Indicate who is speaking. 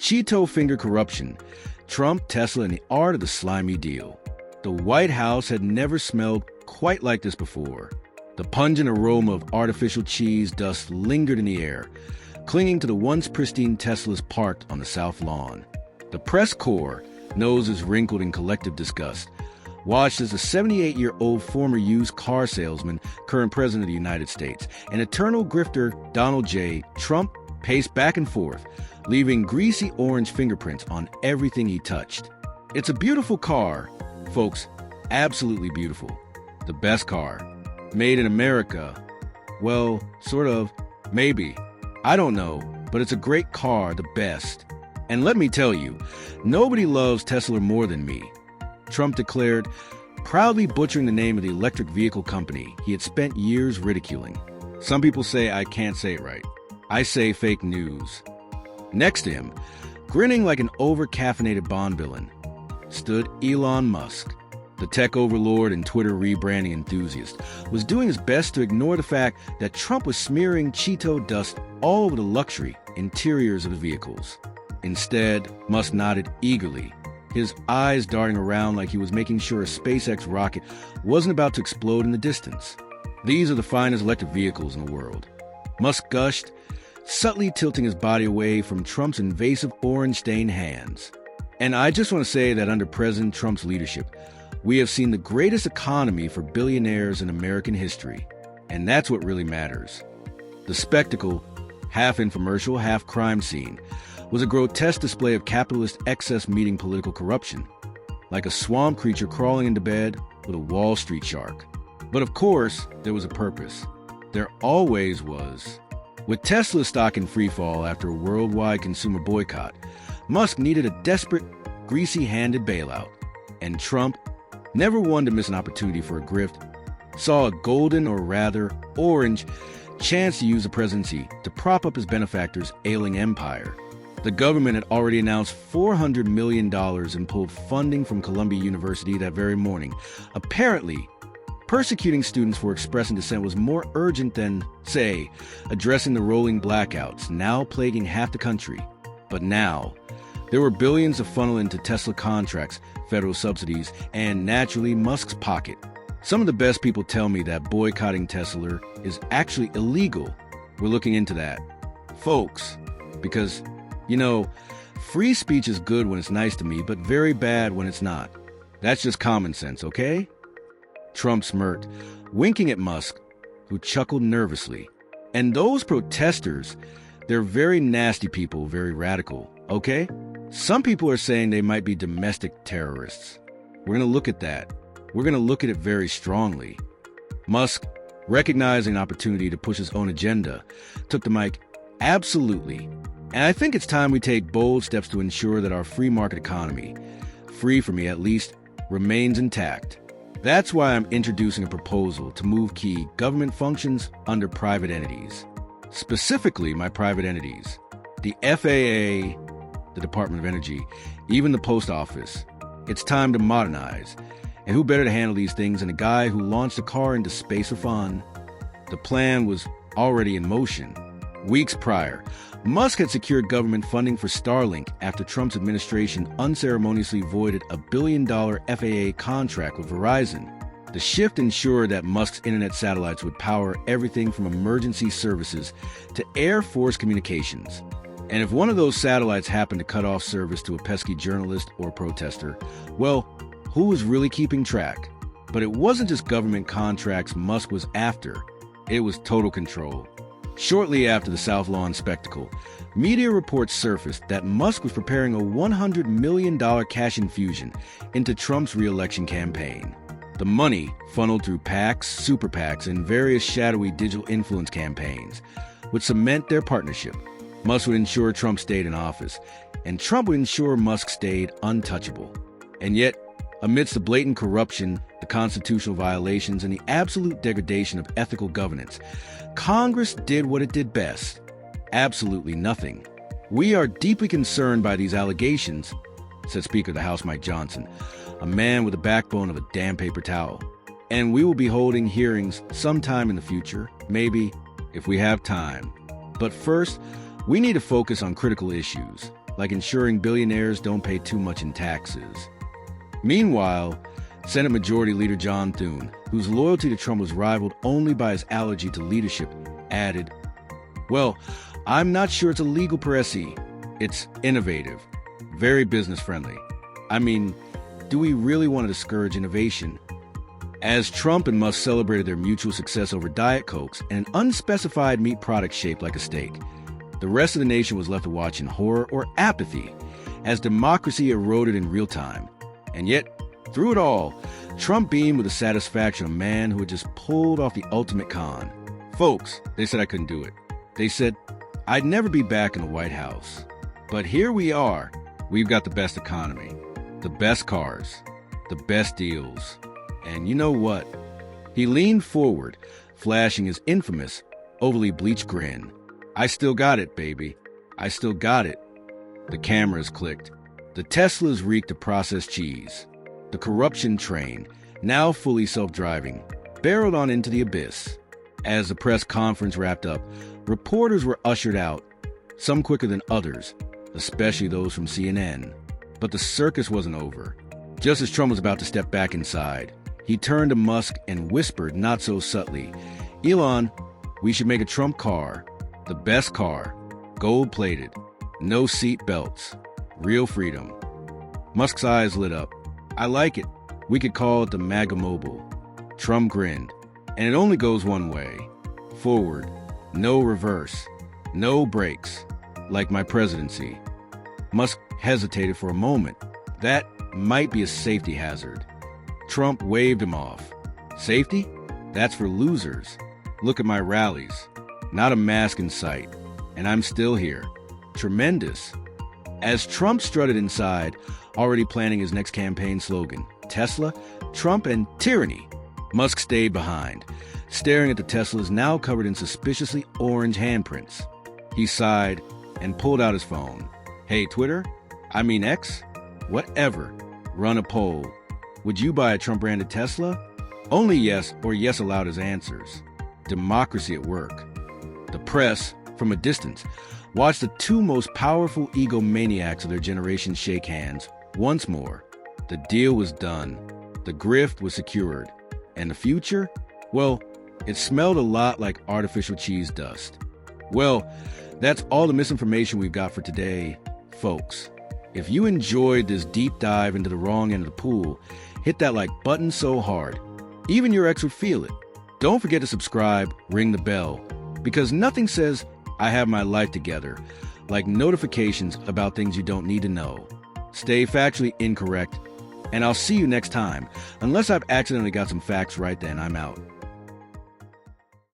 Speaker 1: Cheeto finger corruption, Trump, Tesla, and the art of the slimy deal. The White House had never smelled quite like this before. The pungent aroma of artificial cheese dust lingered in the air, clinging to the once pristine Teslas parked on the South Lawn. The press corps, noses wrinkled in collective disgust, watched as a 78-year-old former used car salesman, current president of the United States, and eternal grifter Donald J. Trump paced back and forth, leaving greasy orange fingerprints on everything he touched. It's a beautiful car, folks, absolutely beautiful. The best car. Made in America. Well, sort of, maybe. I don't know, but it's a great car, the best. And let me tell you, nobody loves Tesla more than me, Trump declared, proudly butchering the name of the electric vehicle company he had spent years ridiculing. Some people say I can't say it right. I say fake news. Next to him, grinning like an over-caffeinated Bond villain, stood Elon Musk. The tech overlord and Twitter rebranding enthusiast was doing his best to ignore the fact that Trump was smearing Cheeto dust all over the luxury interiors of the vehicles. Instead, Musk nodded eagerly, his eyes darting around like he was making sure a SpaceX rocket wasn't about to explode in the distance. These are the finest electric vehicles in the world. Musk gushed, subtly tilting his body away from Trump's invasive orange-stained hands. And I just want to say that under President Trump's leadership, we have seen the greatest economy for billionaires in American history. And that's what really matters. The spectacle, half infomercial, half crime scene, was a grotesque display of capitalist excess meeting political corruption, like a swamp creature crawling into bed with a Wall Street shark. But of course, there was a purpose. There always was. With Tesla stock in freefall after a worldwide consumer boycott, Musk needed a desperate, greasy-handed bailout. And Trump, never one to miss an opportunity for a grift, saw a golden, or rather orange, chance to use the presidency to prop up his benefactor's ailing empire. The government had already announced $400 million and pulled funding from Columbia University that very morning. Apparently, persecuting students for expressing dissent was more urgent than, say, addressing the rolling blackouts now plaguing half the country. But now, there were billions to funnel into Tesla contracts, federal subsidies, and naturally Musk's pocket. Some of the best people tell me that boycotting Tesla is actually illegal. We're looking into that, folks, because, you know, free speech is good when it's nice to me, but very bad when it's not. That's just common sense, okay? Trump smirked, winking at Musk, who chuckled nervously. And those protesters, they're very nasty people, very radical, okay? Some people are saying they might be domestic terrorists. We're going to look at that. We're going to look at it very strongly. Musk, recognizing an opportunity to push his own agenda, took the mic. Absolutely. And I think it's time we take bold steps to ensure that our free market economy, free for me at least, remains intact. That's why I'm introducing a proposal to move key government functions under private entities. Specifically, my private entities. The FAA, the Department of Energy, even the Post Office. It's time to modernize. And who better to handle these things than a guy who launched a car into space for fun? The plan was already in motion. Weeks prior, Musk had secured government funding for Starlink after Trump's administration unceremoniously voided a $1 billion FAA contract with Verizon. The shift ensured that Musk's internet satellites would power everything from emergency services to Air Force communications. And if one of those satellites happened to cut off service to a pesky journalist or protester, well, who was really keeping track? But it wasn't just government contracts Musk was after. It was total control. Shortly after the South Lawn spectacle, media reports surfaced that Musk was preparing a $100 million cash infusion into Trump's re-election campaign. The money, funneled through PACs, super PACs, and various shadowy digital influence campaigns, would cement their partnership. Musk would ensure Trump stayed in office, and Trump would ensure Musk stayed untouchable. And yet, amidst the blatant corruption, the constitutional violations, and the absolute degradation of ethical governance, Congress did what it did best. Absolutely nothing. We are deeply concerned by these allegations, said Speaker of the House Mike Johnson, a man with the backbone of a damn paper towel. And we will be holding hearings sometime in the future, maybe, if we have time. But first, we need to focus on critical issues. like ensuring billionaires don't pay too much in taxes. Meanwhile, Senate Majority Leader John Thune, whose loyalty to Trump was rivaled only by his allergy to leadership, added, "Well, I'm not sure it's illegal per se. It's innovative, very business-friendly. I mean, do we really want to discourage innovation?" As Trump and Musk celebrated their mutual success over Diet Cokes and an unspecified meat product shaped like a steak, the rest of the nation was left to watch in horror or apathy as democracy eroded in real time. And yet, through it all, Trump beamed with the satisfaction of a man who had just pulled off the ultimate con. Folks, they said I couldn't do it. They said I'd never be back in the White House. But here we are. We've got the best economy, the best cars, the best deals. And you know what? He leaned forward, flashing his infamous, overly bleached grin. "I still got it, baby. I still got it." The cameras clicked. The Teslas reeked of processed cheese. The corruption train, now fully self-driving, barreled on into the abyss. As the press conference wrapped up, reporters were ushered out, some quicker than others, especially those from CNN. But the circus wasn't over. Just as Trump was about to step back inside, he turned to Musk and whispered not so subtly, "Elon, we should make a Trump car. The best car. Gold-plated. No seat belts. Real freedom." Musk's eyes lit up. "I like it. We could call it the MAGA Mobile." Trump grinned. "And it only goes one way. Forward. No reverse. No brakes. Like my presidency." Musk hesitated for a moment. That might be a safety hazard. Trump waved him off. "Safety? That's for losers. Look at my rallies. Not a mask in sight. And I'm still here. Tremendous." As Trump strutted inside, already planning his next campaign slogan, Tesla, Trump, and tyranny, Musk stayed behind, staring at the Teslas now covered in suspiciously orange handprints. He sighed and pulled out his phone. "Hey, Twitter? I mean X? Whatever. Run a poll. Would you buy a Trump-branded Tesla?" Only yes or yes allowed as answers. Democracy at work. The press, from a distance, watched the two most powerful egomaniacs of their generation shake hands once more. The deal was done. The grift was secured. And the future? Well, it smelled a lot like artificial cheese dust. Well, that's all the misinformation we've got for today, folks. If you enjoyed this deep dive into the wrong end of the pool, hit that like button so hard, even your ex would feel it. Don't forget to subscribe, ring the bell, because nothing says I have my life together like notifications about things you don't need to know. Stay factually incorrect, and I'll see you next time. Unless I've accidentally got some facts right, then I'm out.